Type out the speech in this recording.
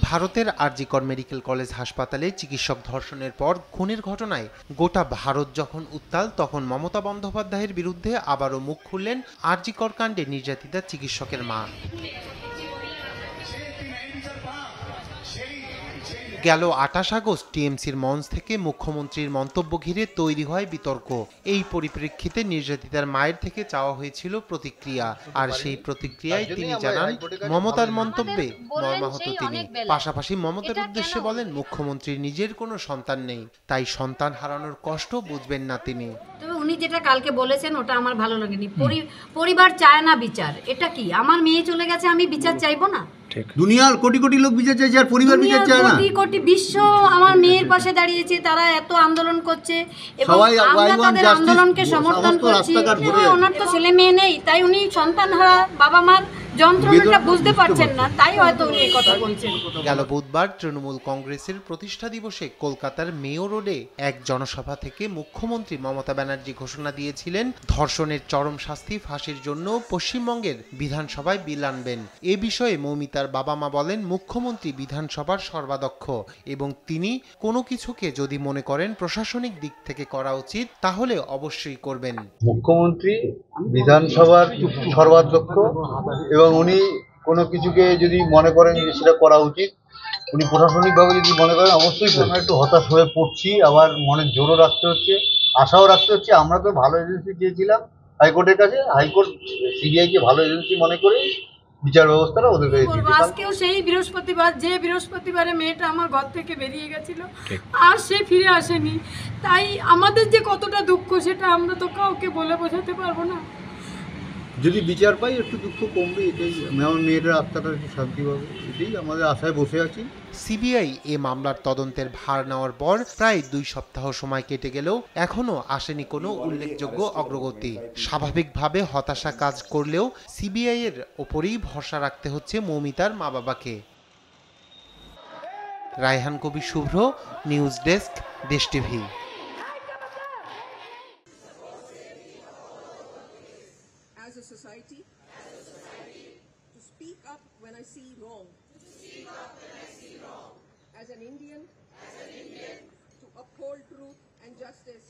ভারতের আরজি কর medical college হাসপাতালে চিকিৎসক ধর্ষণের পর খুনের ঘটনায় গোটা ভারত যখন উত্তাল, তখন মমতা বন্দ্যোপাধ্যায়ের বিরুদ্ধে আবারও মুখ খুললেন আরজি কর কাণ্ডে নির্যাতিতা চিকিৎসকের মা। গেল ২৮ আগস্ট টিএমসির মঞ্চ থেকে মুখ্যমন্ত্রীর মন্তব্য ঘিরে তৈরি হয় বিতর্ক। এই পরিপ্রেক্ষিতে নির্যাতিতার মায়ের থেকে চাওয়া হয়েছিল প্রতিক্রিয়া, আর সেই প্রতিক্রিয়ায় তিনি জানান মমতার মন্তব্যে মর্মাহত তিনি। পাশাপাশি মমতার উদ্দেশ্যে বলেন, মুখ্যমন্ত্রীর নিজের কোনো সন্তান নেই, তাই সন্তান হারানোর কষ্ট বুঝবেন না তিনি। তবে উনি যেটা কালকে বলেছেন ওটা আমার ভালো লাগেনি। পরিবার চায় না বিচার, এটা কি? আমার মেয়ে চলে গেছে, আমি বিচার চাইবো না? দুনিয়ার কোটি কোটি লোক বিচার চাইছে, আর পরিবার বিচার চায় না। কোটি কোটি বিশ্ব আমার মেয়ের পাশে দাঁড়িয়েছে, তারা এত আন্দোলন করছে এবং আমরা তাদের আন্দোলনকে সমর্থন করছি। ওনার তো ছেলে মেয়ে নেই, তাই উনি সন্তান হারা বাবা মার যন্ত্রণাটা বুঝতে পারছেন না, তাই হয়তো উনি এই কথা বলছেন। গেল বুধবার তৃণমূল কংগ্রেসের প্রতিষ্ঠা দিবসে কলকাতার মেয়ো রোডে এক জনসভা থেকে মুখ্যমন্ত্রী মমতা ব্যানার্জি ঘোষণা দিয়েছিলেন ধর্ষণের চরম শাস্তি ফাঁসির জন্য পশ্চিমবঙ্গের বিধানসভায় বিল আনবেন। এ বিষয়ে মৌমিতার বাবা মা বলেন, মুখ্যমন্ত্রী বিধানসভার সর্বাধ্যক্ষ এবং তিনি কোনো কিছুকে যদি মনে করেন প্রশাসনিক দিক থেকে করা উচিত, তাহলে অবশ্যই করবেন। মুখ্যমন্ত্রী বিধানসভার সর্বাধ্যক্ষ এবং উনি কোনো কিছুকে যদি মনে করেন যে সেটা করা উচিত, উনি প্রশাসনিকভাবে যদি মনে করেন অবশ্যই আমরা একটু হতাশ হয়ে পড়ছি, আবার মনের জোরও রাখতে হচ্ছে, আশাও রাখতে হচ্ছে। আমরা তো ভালো এজেন্সি চেয়েছিলাম হাইকোর্টের কাছে, হাইকোর্ট সিবিআইকে ভালো এজেন্সি মনে করে বিচার ব্যবস্থাটা ওদের কাছে দিতে। আজকেও সেই বৃহস্পতিবার, যে বৃহস্পতিবারে মেয়েটা আমার ঘর থেকে বেরিয়ে গেছিল, আর সে ফিরে আসেনি। তাই আমাদের যে কতটা দুঃখ সেটা আমরা তো কাউকে বলে বোঝাতে পারবো না। যদি বিচার পাই একটু দুঃখ কমবে, এটাই আমার মেয়েটার আত্মাটা একটু শান্তি পাবে, এটাই আমাদের আশায় বসে আছি। সিবিআই এ মামলার তদন্তের ভার নেওয়ার পর প্রায় ২ সপ্তাহ সময় কেটে গেলেও এখনো আসেনি কোনো উল্লেখযোগ্য অগ্রগতি। স্বাভাবিকভাবে হতাশা কাজ করলেও সিবিআই এর ওপরেই ভরসা রাখতে হচ্ছে মৌমিতার মা বাবাকে। রায়হান কবির শুভ্র, নিউজ ডেস্ক, দেশ TV. As a society, to speak up when I see wrong. As an Indian, to uphold truth and justice.